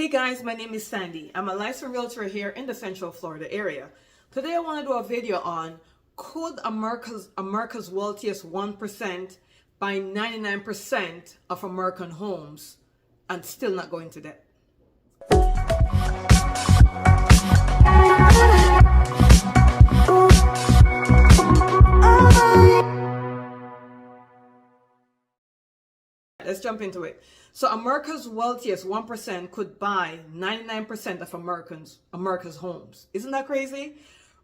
Hey guys, my name is Sandy. I'm a licensed realtor here in the Central Florida area. Today I want to do a video on could America's wealthiest 1% buy 99% of American homes and still not go into debt? Let's jump into it. So America's wealthiest 1% could buy 99% of America's homes. Isn't that crazy?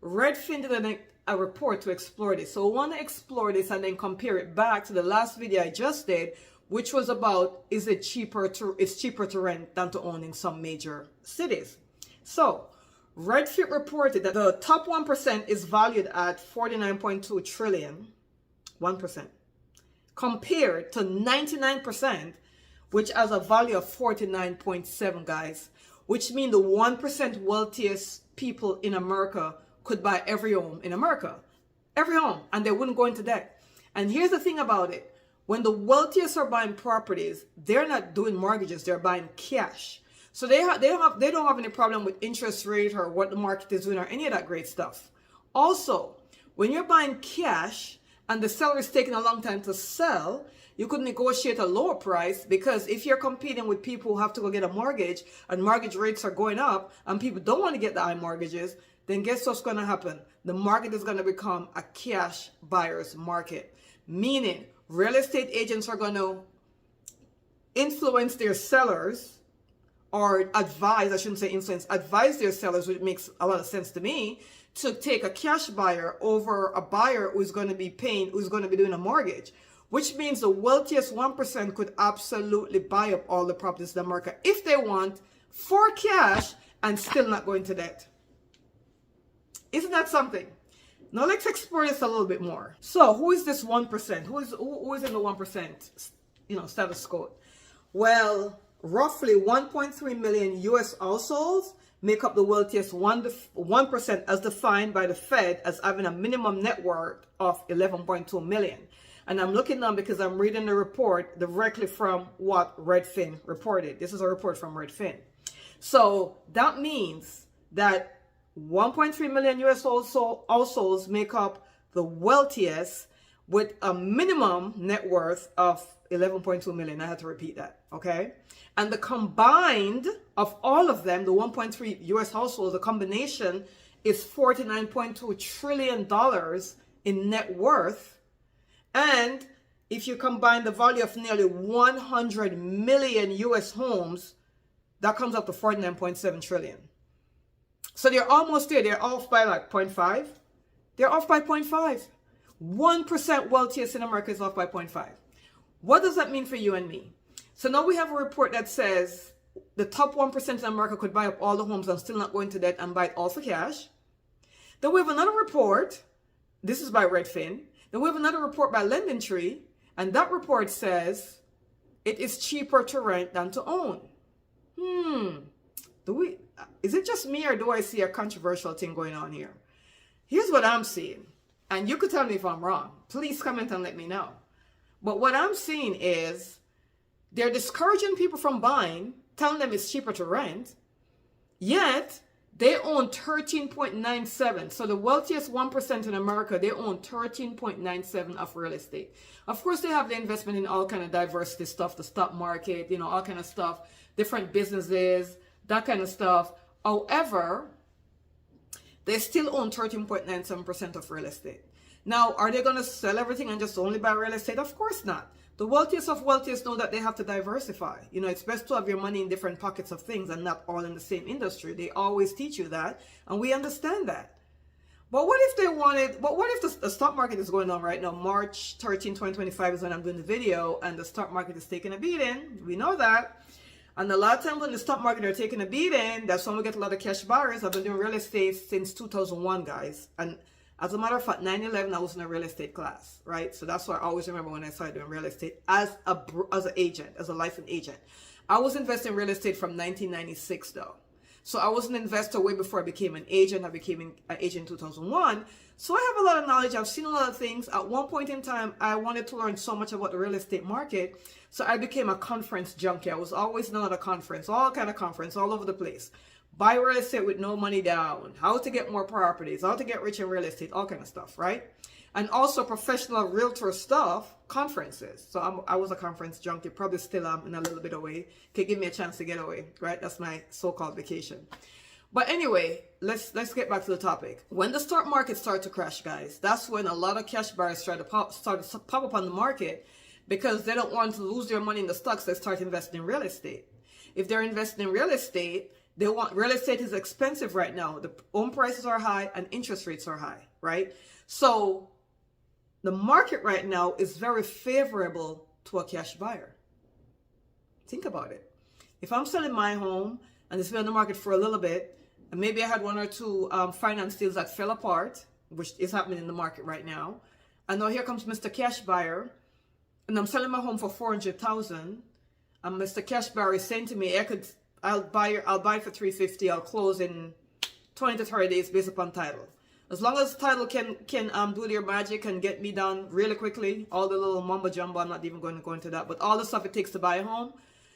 Redfin did a report to explore this. So we want to explore this and then compare it back to the last video I just did, which was about it's cheaper to rent than to own in some major cities. So Redfin reported that the top 1% is valued at 49.2 trillion, 1%. Compared to 99%, which has a value of 49.7, guys, which means the 1% wealthiest people in America could buy every home in America, every home, and they wouldn't go into debt. And here's the thing about it. When the wealthiest are buying properties, they're not doing mortgages, they're buying cash. So they don't have any problem with interest rate or what the market is doing or any of that great stuff. Also, when you're buying cash, and the seller is taking a long time to sell, you could negotiate a lower price, because if you're competing with people who have to go get a mortgage and mortgage rates are going up and people don't want to get the high mortgages, then guess what's going to happen? The market is going to become a cash buyer's market, meaning real estate agents are going to influence their sellers, or advise, I shouldn't say influence, advise their sellers, which makes a lot of sense to me, to take a cash buyer over a buyer who's going to be doing a mortgage, which means the wealthiest 1% could absolutely buy up all the properties in America if they want for cash and still not go into debt. Isn't that something? Now let's explore this a little bit more. So who is this 1%? Who is in the 1%, status quo? Well, roughly 1.3 million US households make up the wealthiest 1% as defined by the Fed as having a minimum net worth of 11.2 million. And I'm looking now because I'm reading the report directly from what Redfin reported. This is a report from Redfin. So that means that 1.3 million US households make up the wealthiest with a minimum net worth of 11.2 million. I had to repeat that, okay? And the combined of all of them, the 1.3 US households, the combination is $49.2 trillion in net worth. And if you combine the value of nearly 100 million US homes, that comes up to 49.7 trillion. So they're almost there. They're off by like 0.5. They're off by 0.5. 1% wealthiest in America is off by 0.5. What does that mean for you and me? So now we have a report that says the top 1% in America could buy up all the homes and still not go into debt and buy it all for cash. Then we have another report. This is by Redfin. Then we have another report by LendingTree. And that report says it is cheaper to rent than to own. Is it just me, or do I see a controversial thing going on here? Here's what I'm seeing. And you could tell me if I'm wrong. Please comment and let me know. But what I'm seeing is they're discouraging people from buying, telling them it's cheaper to rent, yet they own 13.97. So the wealthiest 1% in America, they own 13.97 of real estate. Of course, they have the investment in all kind of diversity stuff, the stock market, all kind of stuff, different businesses, that kind of stuff. However, they still own 13.97% of real estate. Now, are they going to sell everything and just only buy real estate? Of course not. The wealthiest of wealthiest know that they have to diversify. It's best to have your money in different pockets of things and not all in the same industry. They always teach you that, and we understand that. But what if the stock market is going on right now? March 13, 2025 is when I'm doing the video, and the stock market is taking a beating. We know that. And a lot of times when the stock market are taking a beating, that's when we get a lot of cash buyers. I've been doing real estate since 2001, guys. And as a matter of fact, 9/11, I was in a real estate class, right? So that's why I always remember when I started doing real estate as an agent, as a licensed agent. I was investing in real estate from 1996, though. So I was an investor way before I became an agent. I became an agent in 2001. So I have a lot of knowledge. I've seen a lot of things. At one point in time, I wanted to learn so much about the real estate market. So I became a conference junkie. I was always known at a conference, all kind of conference, all over the place. Buy real estate with no money down, how to get more properties, how to get rich in real estate, all kind of stuff, right? And also professional realtor stuff, conferences. So I was a conference junkie, probably still am in a little bit of way. Could give me a chance to get away, right? That's my so-called vacation. But anyway, let's get back to the topic. When the stock market started to crash, guys, that's when a lot of cash buyers start to pop up on the market because they don't want to lose their money in the stocks. They start investing in real estate. If they're investing in real estate, real estate is expensive right now. The home prices are high and interest rates are high, right? So the market right now is very favorable to a cash buyer. Think about it. If I'm selling my home and it's been on the market for a little bit, and maybe I had one or two finance deals that fell apart, which is happening in the market right now, and now here comes Mr. Cash Buyer, and I'm selling my home for $400,000, and Mr. Cash Buyer is saying to me, I'll buy it for $350. I'll close in 20 to 30 days based upon title. As long as title can do their magic and get me done really quickly, all the little mumbo jumbo, I'm not even going to go into that, but all the stuff it takes to buy a home,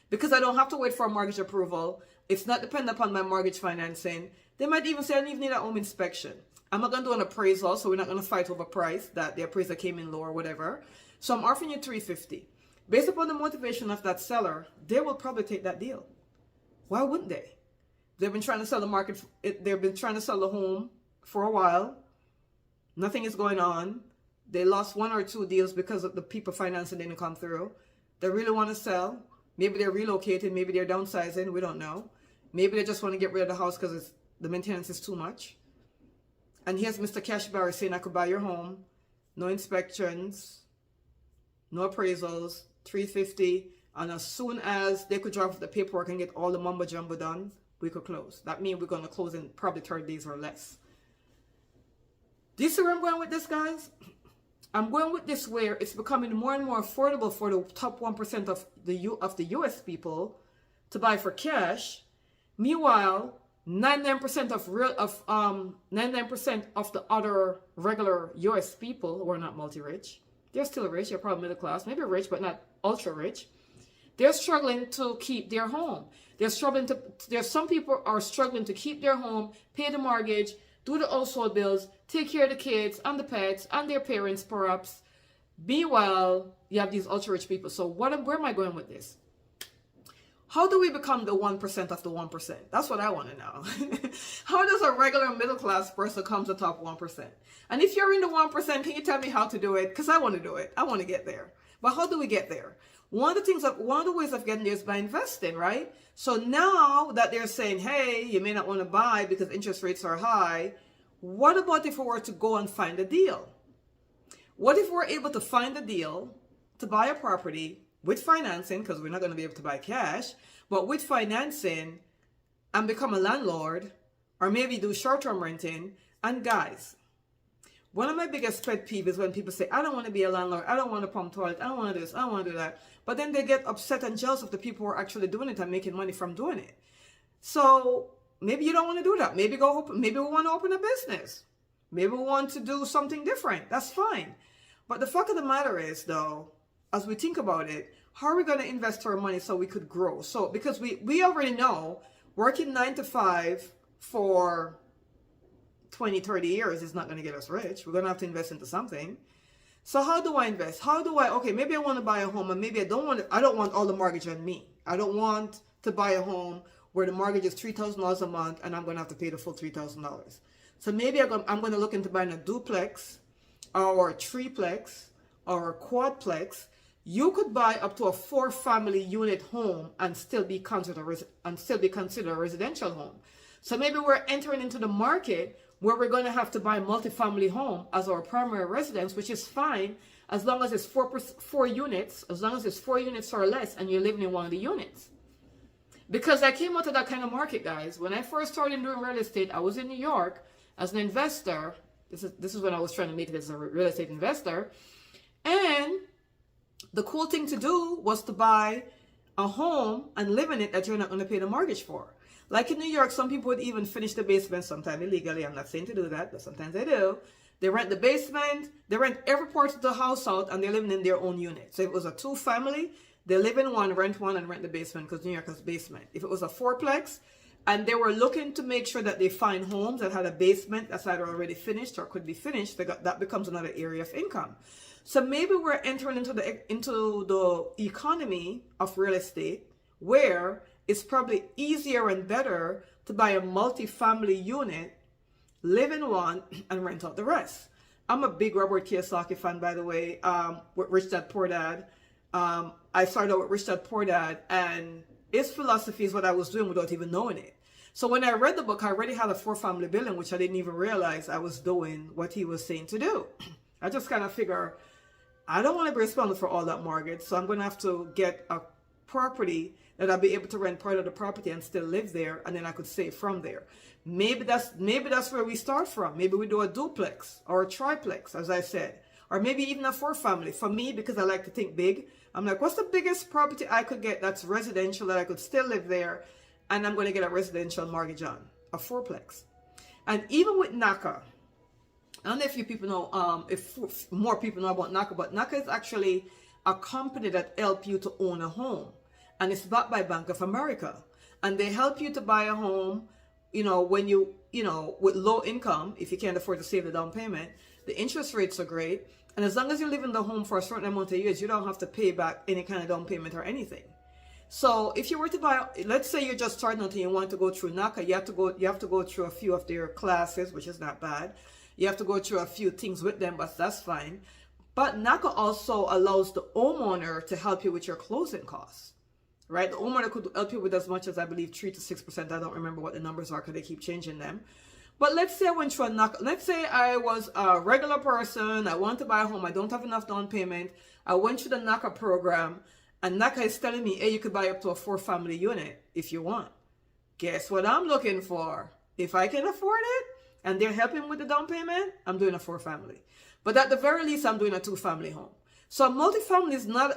because I don't have to wait for a mortgage approval. It's not dependent upon my mortgage financing. They might even say I don't even need a home inspection. I'm not going to do an appraisal, so we're not going to fight over price, that the appraiser came in low or whatever. So I'm offering you $350. Based upon the motivation of that seller, they will probably take that deal. Why wouldn't they? They've been trying to sell the market. They've been trying to sell the home for a while. Nothing is going on. They lost one or two deals because of the people financing didn't come through. They really want to sell. Maybe they're relocating. Maybe they're downsizing. We don't know. Maybe they just want to get rid of the house because the maintenance is too much. And here's Mr. Cash Buyer saying I could buy your home. No inspections. No appraisals. $350. And as soon as they could drop the paperwork and get all the mumbo jumbo done, we could close. That means we're going to close in probably 30 days or less. Do you see where I'm going with this, guys? I'm going with this where it's becoming more and more affordable for the top 1% of the US people to buy for cash. Meanwhile, 99% of the other regular US people who are not multi-rich, they're still rich, they're probably middle class, maybe rich but not ultra rich. They're struggling to keep their home. There's some people are struggling to keep their home, pay the mortgage, do the household bills, take care of the kids and the pets and their parents perhaps. Meanwhile, you have these ultra rich people. So where am I going with this? How do we become the 1% of the 1%? That's what I want to know. How does a regular middle class person come to the top 1%? And if you're in the 1%, can you tell me how to do it? Because I want to do it. I want to get there. But how do we get there? One of the ways of getting there is by investing, right? So now that they're saying, hey, you may not want to buy because interest rates are high, what about if we were to go and find a deal? What if we're able to find a deal to buy a property with financing, because we're not going to be able to buy cash, but with financing and become a landlord, or maybe do short-term renting? And guys, one of my biggest pet peeves is when people say, I don't want to be a landlord, I don't want to pump toilet, I don't want to do this, I don't want to do that. But then they get upset and jealous of the people who are actually doing it and making money from doing it. So maybe you don't want to do that. Maybe we want to open a business. Maybe we want to do something different. That's fine. But the fact of the matter is, though, as we think about it, how are we going to invest our money so we could grow? So because we already know working 9 to 5 for 20, 30 years is not going to get us rich. We're going to have to invest into something. So how do I invest? Okay, maybe I want to buy a home, and maybe I don't want all the mortgage on me. I don't want to buy a home where the mortgage is $3,000 a month and I'm going to have to pay the full $3,000. So maybe I'm going to look into buying a duplex or a triplex or a quadplex. You could buy up to a 4-family unit home and still be considered a residential home. So maybe we're entering into the market where we're going to have to buy a multifamily home as our primary residence, which is fine as long as it's 4 units, as long as it's 4 units or less and you're living in one of the units. Because I came out of that kind of market, guys. When I first started doing real estate, I was in New York as an investor. This is when I was trying to make it as a real estate investor. And the cool thing to do was to buy a home and live in it that you're not going to pay the mortgage for. Like in New York, some people would even finish the basement, sometimes illegally. I'm not saying to do that, but sometimes they do. They rent the basement, they rent every part of the house out, and they're living in their own unit. So if it was a 2-family, they live in one, and rent the basement, because New York has basement. If it was a 4-plex, and they were looking to make sure that they find homes that had a basement that's either already finished or could be finished, that becomes another area of income. So maybe we're entering into the economy of real estate, where it's probably easier and better to buy a multi-family unit, live in one, and rent out the rest. I'm a big Robert Kiyosaki fan, by the way, with Rich Dad Poor Dad. I started out with Rich Dad Poor Dad, and his philosophy is what I was doing without even knowing it. So when I read the book, I already had a 4-family building, which I didn't even realize I was doing what he was saying to do. I just kind of figure, I don't want to be responsible for all that mortgage, so I'm going to have to get a property that I'll be able to rent part of the property and still live there, and then I could save from there. Maybe that's where we start from. Maybe we do a duplex or a triplex, as I said, or maybe even a 4-family. For me, because I like to think big, I'm like, what's the biggest property I could get that's residential that I could still live there, and I'm going to get a residential mortgage on? A 4-plex. And even with NACA, I don't know if you people know, if more people know about NACA, but NACA is actually a company that helps you to own a home. And it's backed by Bank of America. And they help you to buy a home, when with low income, if you can't afford to save the down payment. The interest rates are great. And as long as you live in the home for a certain amount of years, you don't have to pay back any kind of down payment or anything. So if you were to buy, let's say you're just starting out and you want to go through NACA, you have to go through a few of their classes, which is not bad. You have to go through a few things with them, but that's fine. But NACA also allows the homeowner to help you with your closing costs, right? The homeowner could help you with as much as, I believe, 3 to 6%. I don't remember what the numbers are because they keep changing them. But let's say I went through a NACA. Let's say I was a regular person. I want to buy a home. I don't have enough down payment. I went through the NACA program, and NACA is telling me, hey, you could buy up to a 4-family unit if you want. Guess what I'm looking for? If I can afford it, and they're helping with the down payment, I'm doing a 4-family. But at the very least, I'm doing a 2-family home. So a multifamily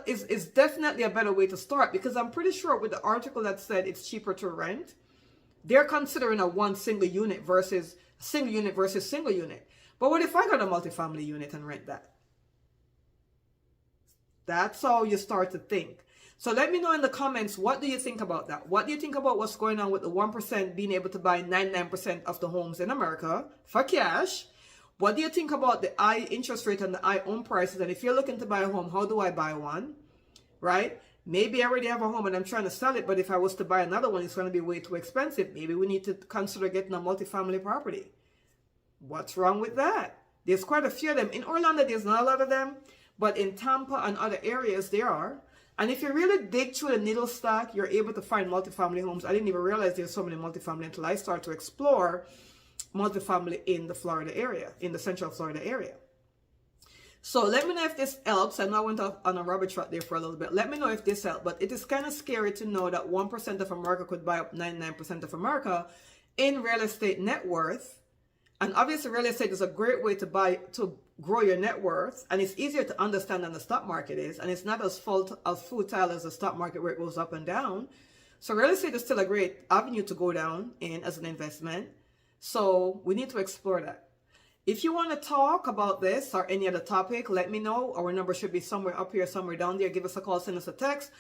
is definitely a better way to start, because I'm pretty sure with the article that said it's cheaper to rent, they're considering a single unit versus single unit. But what if I got a multifamily unit and rent that? That's how you start to think. So let me know in the comments, what do you think about that? What do you think about what's going on with the 1% being able to buy 99% of the homes in America for cash? What do you think about the high interest rate and the high home prices? And if you're looking to buy a home, how do I buy one? Right? Maybe I already have a home and I'm trying to sell it, but if I was to buy another one, it's going to be way too expensive. Maybe we need to consider getting a multifamily property. What's wrong with that? There's quite a few of them. In Orlando, there's not a lot of them, but in Tampa and other areas, there are. And if you really dig through the needle stack, you're able to find multifamily homes. I didn't even realize there's so many multifamily until I started to explore multifamily in the Florida area, in the Central Florida area. So let me know if this helps. I know I went off on a rabbit trail there for a little bit. Let me know if this helped. But it is kind of scary to know that 1% of America could buy up 99% of America in real estate net worth. And obviously real estate is a great way to grow your net worth, and it's easier to understand than the stock market is, and it's not as futile as the stock market where it goes up and down. So real estate is still a great avenue to go down in as an investment. So we need to explore that. If you want to talk about this or any other topic, let me know. Our number should be somewhere up here, somewhere down there. Give us a call, send us a text.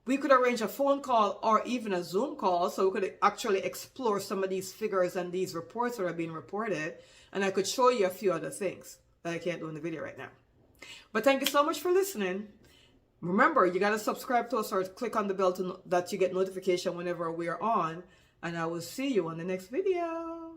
We could arrange a phone call or even a Zoom call so we could actually explore some of these figures and these reports that are being reported. And I could show you a few other things that I can't do in the video right now. But thank you so much for listening. Remember, you got to subscribe to us or click on the bell that you get notification whenever we are on. And I will see you on the next video.